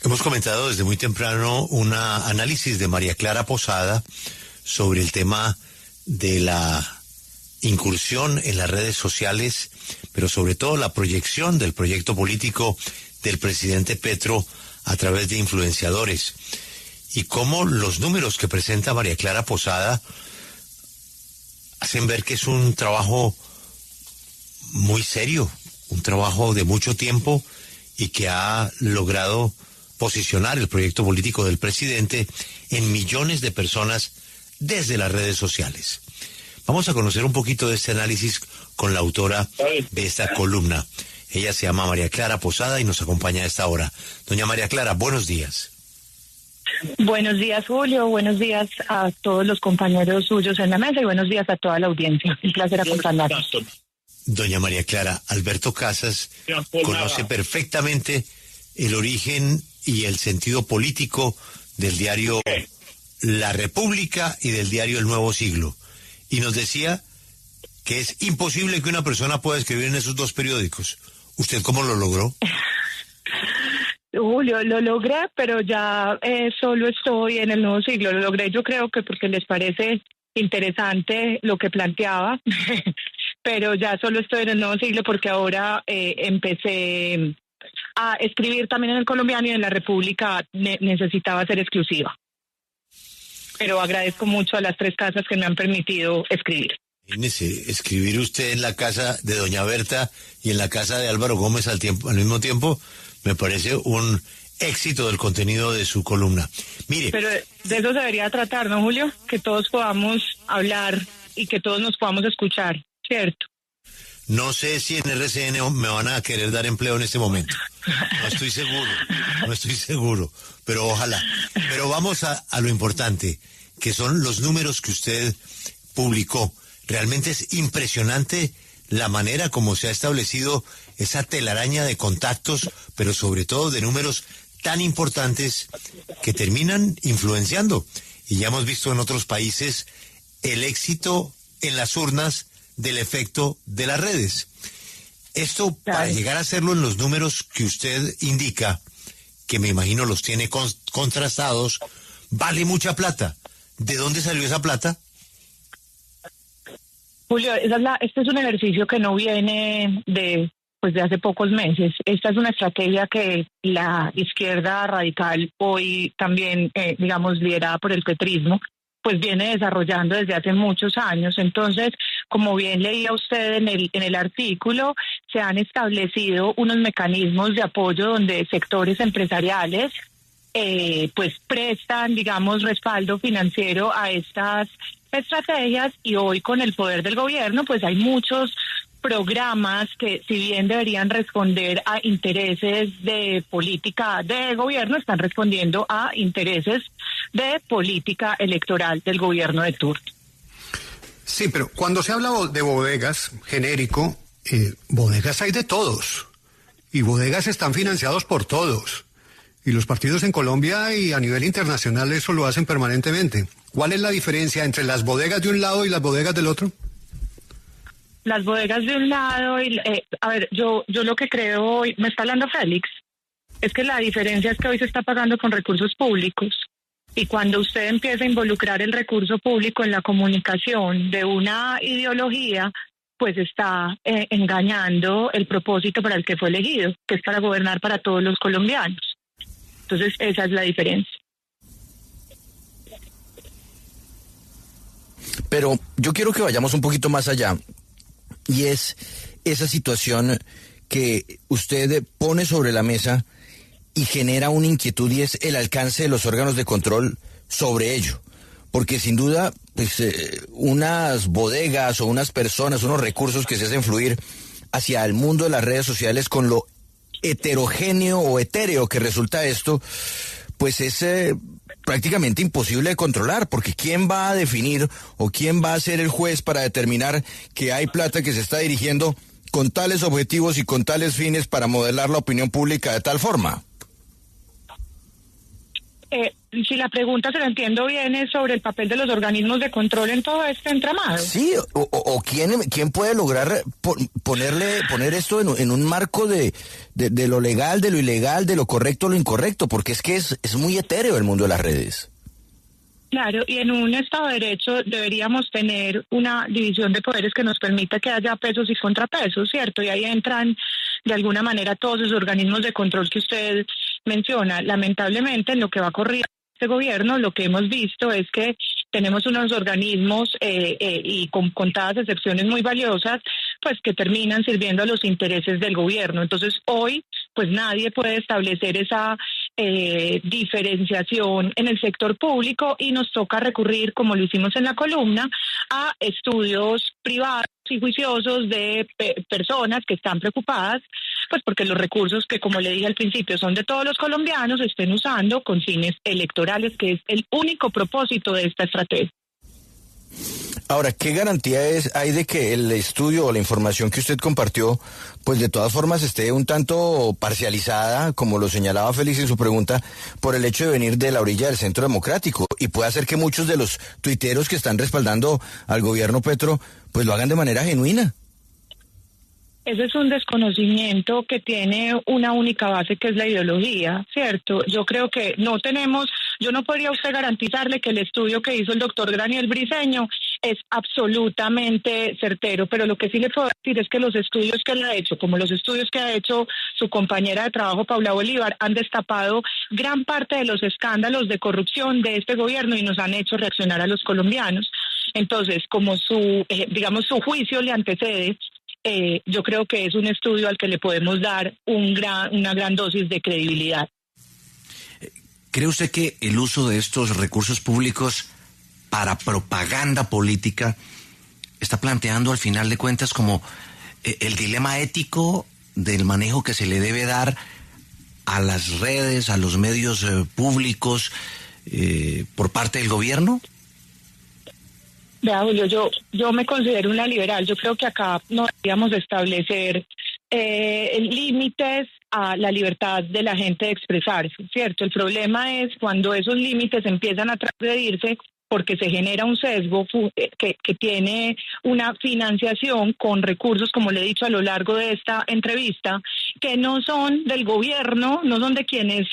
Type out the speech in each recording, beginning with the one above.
Hemos comentado desde muy temprano un análisis de María Clara Posada sobre el tema de la incursión en las redes sociales, pero sobre todo la proyección del proyecto político del presidente Petro a través de influenciadores, y cómo los números que presenta María Clara Posada hacen ver que es un trabajo muy serio, un trabajo de mucho tiempo, y que ha logrado posicionar el proyecto político del presidente en millones de personas desde las redes sociales. Vamos a conocer un poquito de este análisis con la autora de esta columna. Ella se llama María Clara Posada y nos acompaña a esta hora. Doña María Clara, buenos días. Buenos días, Julio. Buenos días a todos los compañeros suyos en la mesa y buenos días a toda la audiencia. Un placer acompañarnos. Doña María Clara, Alberto Casas conoce perfectamente el origen y el sentido político del diario La República y del diario El Nuevo Siglo. Y nos decía que es imposible que una persona pueda escribir en esos dos periódicos. ¿Usted cómo lo logró? Julio, lo logré, pero ya solo estoy en El Nuevo Siglo. Lo logré, yo creo que porque les parece interesante lo que planteaba, pero ya solo estoy en El Nuevo Siglo porque ahora empecé a escribir también en El Colombiano, y en La República necesitaba ser exclusiva. Pero agradezco mucho a las tres casas que me han permitido escribir. Imagínese, escribir usted en la casa de doña Berta y en la casa de Álvaro Gómez al mismo tiempo, me parece un éxito del contenido de su columna. Mire. Pero de eso se debería tratar, ¿no, Julio? Que todos podamos hablar y que todos nos podamos escuchar, ¿cierto? No sé si en RCN me van a querer dar empleo en este momento. No estoy seguro, pero ojalá. Pero vamos a lo importante, que son los números que usted publicó. Realmente es impresionante la manera como se ha establecido esa telaraña de contactos, pero sobre todo de números tan importantes que terminan influenciando. Y ya hemos visto en otros países el éxito en las urnas del efecto de las redes. Esto, para llegar a hacerlo en los números que usted indica, que me imagino los tiene contrastados, vale mucha plata. ¿De dónde salió esa plata? Julio, este es un ejercicio que no viene de hace pocos meses. Esta es una estrategia que la izquierda radical, hoy también, liderada por el petrismo, pues viene desarrollando desde hace muchos años. Entonces, como bien leía usted en el artículo, se han establecido unos mecanismos de apoyo donde sectores empresariales pues prestan, respaldo financiero a estas estrategias, y hoy con el poder del gobierno, pues hay muchos programas que, si bien deberían responder a intereses de política de gobierno, están respondiendo a intereses de política electoral del gobierno de turno. Sí, pero cuando se habla de bodegas, genérico, bodegas hay de todos, y bodegas están financiados por todos, y los partidos en Colombia y a nivel internacional eso lo hacen permanentemente. ¿Cuál es la diferencia entre las bodegas de un lado y las bodegas del otro? Las bodegas de un lado y yo lo que creo hoy, me está hablando Félix, es que la diferencia es que hoy se está pagando con recursos públicos, y cuando usted empieza a involucrar el recurso público en la comunicación de una ideología, pues está engañando el propósito para el que fue elegido, que es para gobernar para todos los colombianos. Entonces esa es la diferencia. Pero yo quiero que vayamos un poquito más allá. Y es esa situación que usted pone sobre la mesa y genera una inquietud, y es el alcance de los órganos de control sobre ello. Porque sin duda, pues, unas bodegas o unas personas, unos recursos que se hacen fluir hacia el mundo de las redes sociales, con lo heterogéneo o etéreo que resulta esto, pues es prácticamente imposible de controlar, porque ¿quién va a definir o quién va a ser el juez para determinar que hay plata que se está dirigiendo con tales objetivos y con tales fines para modelar la opinión pública de tal forma? si la pregunta, se la entiendo bien, es sobre el papel de los organismos de control en todo este entramado. Sí, o quién puede lograr poner esto en un marco de lo legal, de lo ilegal, de lo correcto, lo incorrecto, porque es que es muy etéreo el mundo de las redes. Claro, y en un Estado de Derecho deberíamos tener una división de poderes que nos permita que haya pesos y contrapesos, ¿cierto? Y ahí entran de alguna manera todos esos organismos de control que usted menciona. Lamentablemente, en lo que va a correr este gobierno, lo que hemos visto es que tenemos unos organismos y con contadas excepciones muy valiosas, pues que terminan sirviendo a los intereses del gobierno. Entonces, hoy, pues nadie puede establecer esa diferenciación en el sector público y nos toca recurrir, como lo hicimos en la columna, a estudios privados y juiciosos de personas que están preocupadas, pues porque los recursos que, como le dije al principio, son de todos los colombianos, estén usando con fines electorales, que es el único propósito de esta estrategia. Ahora, ¿qué garantía hay de que el estudio o la información que usted compartió, pues de todas formas esté un tanto parcializada, como lo señalaba Félix en su pregunta, por el hecho de venir de la orilla del Centro Democrático, y puede hacer que muchos de los tuiteros que están respaldando al gobierno Petro, pues lo hagan de manera genuina? Ese es un desconocimiento que tiene una única base, que es la ideología, ¿cierto? Yo creo que yo no podría usted garantizarle que el estudio que hizo el doctor Graniel Briceño es absolutamente certero, pero lo que sí le puedo decir es que los estudios que él ha hecho, como los estudios que ha hecho su compañera de trabajo, Paula Bolívar, han destapado gran parte de los escándalos de corrupción de este gobierno y nos han hecho reaccionar a los colombianos. Entonces, como su juicio le antecede, yo creo que es un estudio al que le podemos dar una gran dosis de credibilidad. ¿Cree usted que el uso de estos recursos públicos para propaganda política está planteando al final de cuentas como el dilema ético del manejo que se le debe dar a las redes, a los medios públicos por parte del gobierno? Vea, Julio, yo me considero una liberal. Yo creo que acá no deberíamos establecer límites a la libertad de la gente de expresarse, ¿cierto? El problema es cuando esos límites empiezan a transgredirse porque se genera un sesgo que tiene una financiación con recursos, como le he dicho a lo largo de esta entrevista, que no son del gobierno, no son de quienes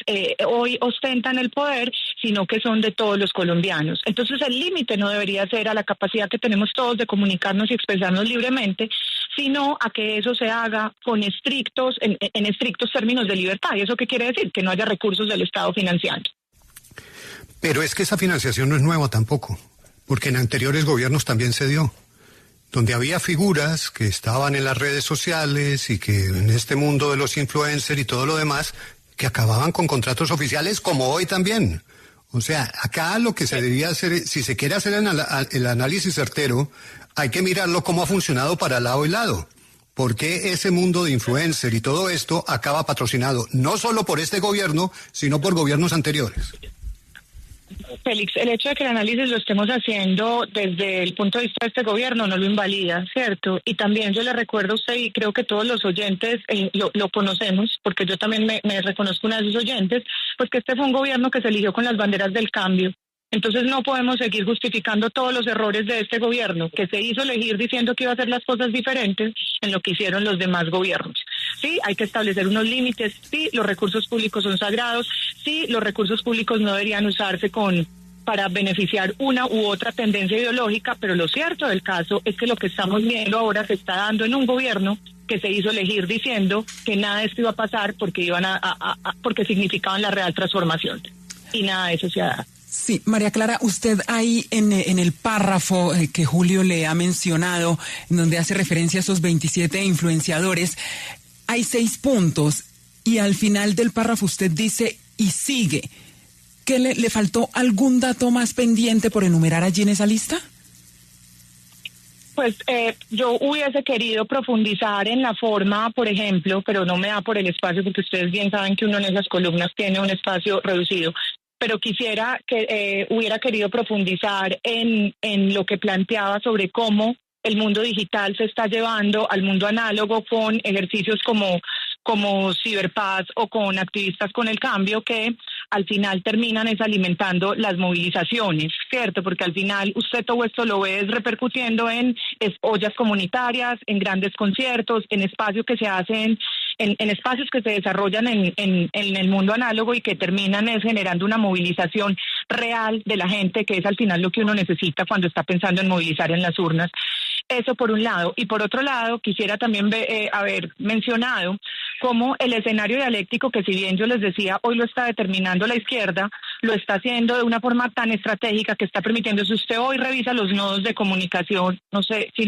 hoy ostentan el poder, sino que son de todos los colombianos. Entonces el límite no debería ser a la capacidad que tenemos todos de comunicarnos y expresarnos libremente, sino a que eso se haga con en estrictos términos de libertad. ¿Y eso qué quiere decir? Que no haya recursos del Estado financiando. Pero es que esa financiación no es nueva tampoco, porque en anteriores gobiernos también se dio, donde había figuras que estaban en las redes sociales y que en este mundo de los influencers y todo lo demás, que acababan con contratos oficiales, como hoy también. O sea, acá lo que se debía hacer, si se quiere hacer el análisis certero, hay que mirarlo cómo ha funcionado para lado y lado. ¿Por qué ese mundo de influencer y todo esto acaba patrocinado no solo por este gobierno, sino por gobiernos anteriores? Félix, el hecho de que el análisis lo estemos haciendo desde el punto de vista de este gobierno no lo invalida, ¿cierto? Y también yo le recuerdo a usted, y creo que todos los oyentes lo conocemos, porque yo también me reconozco una de sus oyentes, pues que este fue un gobierno que se eligió con las banderas del cambio. Entonces no podemos seguir justificando todos los errores de este gobierno, que se hizo elegir diciendo que iba a hacer las cosas diferentes en lo que hicieron los demás gobiernos. Sí, hay que establecer unos límites, sí, los recursos públicos son sagrados, sí, los recursos públicos no deberían usarse para beneficiar una u otra tendencia ideológica, pero lo cierto del caso es que lo que estamos viendo ahora se está dando en un gobierno que se hizo elegir diciendo que nada de esto iba a pasar porque porque significaban la real transformación, y nada de eso se ha dado. Sí, María Clara, usted ahí en el párrafo que Julio le ha mencionado, en donde hace referencia a esos 27 influenciadores, hay 6 puntos y al final del párrafo usted dice y sigue. ¿Qué le faltó algún dato más pendiente por enumerar allí en esa lista? Pues yo hubiese querido profundizar en la forma, por ejemplo, pero no me da por el espacio, porque ustedes bien saben que uno en esas columnas tiene un espacio reducido. Pero quisiera que hubiera querido profundizar en lo que planteaba sobre cómo el mundo digital se está llevando al mundo análogo con ejercicios como Ciberpaz o con activistas con el cambio, que al final terminan es alimentando las movilizaciones, ¿cierto? Porque al final usted todo esto lo ve repercutiendo en ollas comunitarias, en grandes conciertos, en espacios que se hacen, en espacios que se desarrollan en el mundo análogo y que terminan es generando una movilización real de la gente, que es al final lo que uno necesita cuando está pensando en movilizar en las urnas. Eso por un lado. Y por otro lado, quisiera también haber mencionado cómo el escenario dialéctico, que si bien yo les decía, hoy lo está determinando la izquierda, lo está haciendo de una forma tan estratégica que está permitiendo, si usted hoy revisa los nodos de comunicación, no sé si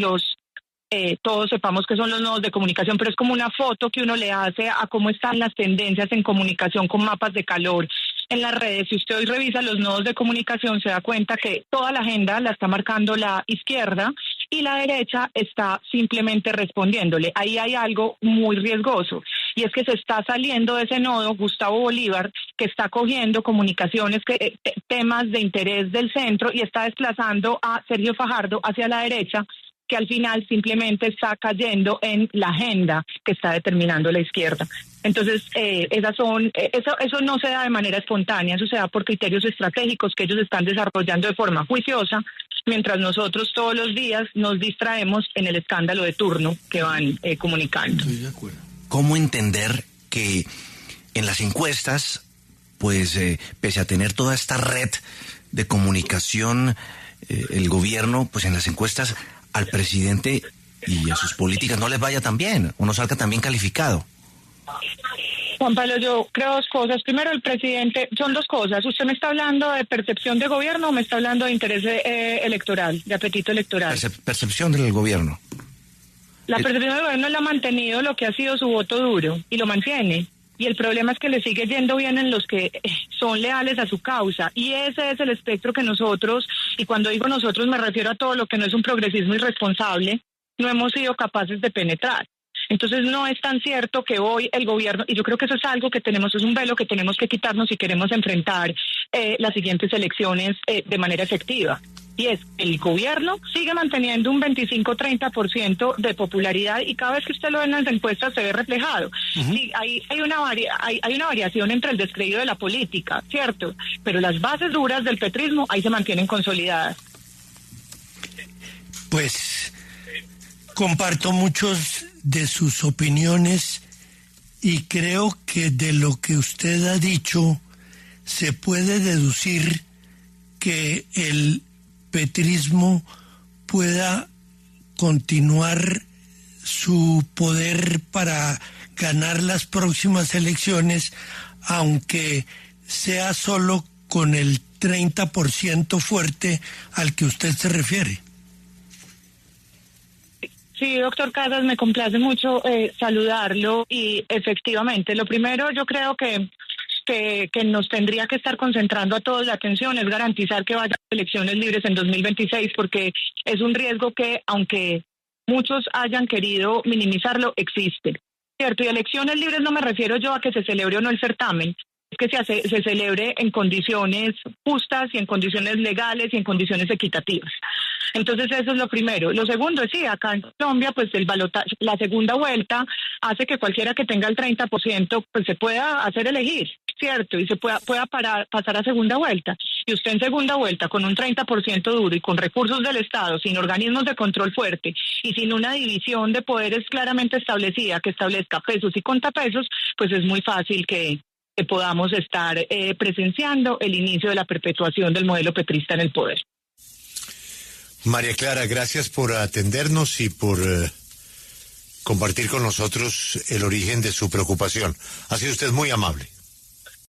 todos sepamos qué son los nodos de comunicación, pero es como una foto que uno le hace a cómo están las tendencias en comunicación con mapas de calor en las redes. Si usted hoy revisa los nodos de comunicación, se da cuenta que toda la agenda la está marcando la izquierda y la derecha está simplemente respondiéndole. Ahí hay algo muy riesgoso, y es que se está saliendo de ese nodo Gustavo Bolívar, que está cogiendo comunicaciones, temas de interés del centro, y está desplazando a Sergio Fajardo hacia la derecha, que al final simplemente está cayendo en la agenda que está determinando la izquierda. Entonces, eso no se da de manera espontánea, eso se da por criterios estratégicos que ellos están desarrollando de forma juiciosa, mientras nosotros todos los días nos distraemos en el escándalo de turno que van comunicando. Estoy de acuerdo. ¿Cómo entender que en las encuestas, pues pese a tener toda esta red de comunicación, el gobierno, pues en las encuestas al presidente y a sus políticas no les vaya tan bien, o no salga tan bien calificado? Juan Pablo, yo creo dos cosas. Primero, el presidente, son dos cosas. ¿Usted me está hablando de percepción de gobierno o me está hablando de interés electoral, de apetito electoral? Percepción del gobierno. La percepción del gobierno la ha mantenido lo que ha sido su voto duro, y lo mantiene. Y el problema es que le sigue yendo bien en los que son leales a su causa. Y ese es el espectro que nosotros, y cuando digo nosotros me refiero a todo lo que no es un progresismo irresponsable, no hemos sido capaces de penetrar. Entonces no es tan cierto que hoy el gobierno, y yo creo que eso es algo que tenemos, es un velo que tenemos que quitarnos si queremos enfrentar las siguientes elecciones de manera efectiva. Y es, el gobierno sigue manteniendo un 25-30% de popularidad, y cada vez que usted lo ve en las encuestas se ve reflejado. Sí, hay una variación entre el descrédito de la política, ¿cierto? Pero las bases duras del petrismo ahí se mantienen consolidadas. Pues comparto muchos de sus opiniones y creo que de lo que usted ha dicho se puede deducir que el petrismo pueda continuar su poder para ganar las próximas elecciones, aunque sea solo con el 30% fuerte al que usted se refiere. Sí, doctor Casas, me complace mucho saludarlo, y efectivamente, lo primero yo creo que nos tendría que estar concentrando a todos la atención es garantizar que vayan elecciones libres en 2026, porque es un riesgo que, aunque muchos hayan querido minimizarlo, existe, ¿cierto? Y elecciones libres no me refiero yo a que se celebre o no el certamen, es que se celebre en condiciones justas y en condiciones legales y en condiciones equitativas. Entonces eso es lo primero. Lo segundo es, sí, acá en Colombia pues la segunda vuelta hace que cualquiera que tenga el 30% pues se pueda hacer elegir, ¿cierto? Y se pueda pasar a segunda vuelta. Y usted en segunda vuelta con un 30% duro y con recursos del Estado, sin organismos de control fuerte y sin una división de poderes claramente establecida que establezca pesos y contrapesos, pues es muy fácil que podamos estar presenciando el inicio de la perpetuación del modelo petrista en el poder. María Clara, gracias por atendernos y por compartir con nosotros el origen de su preocupación. Ha sido usted muy amable.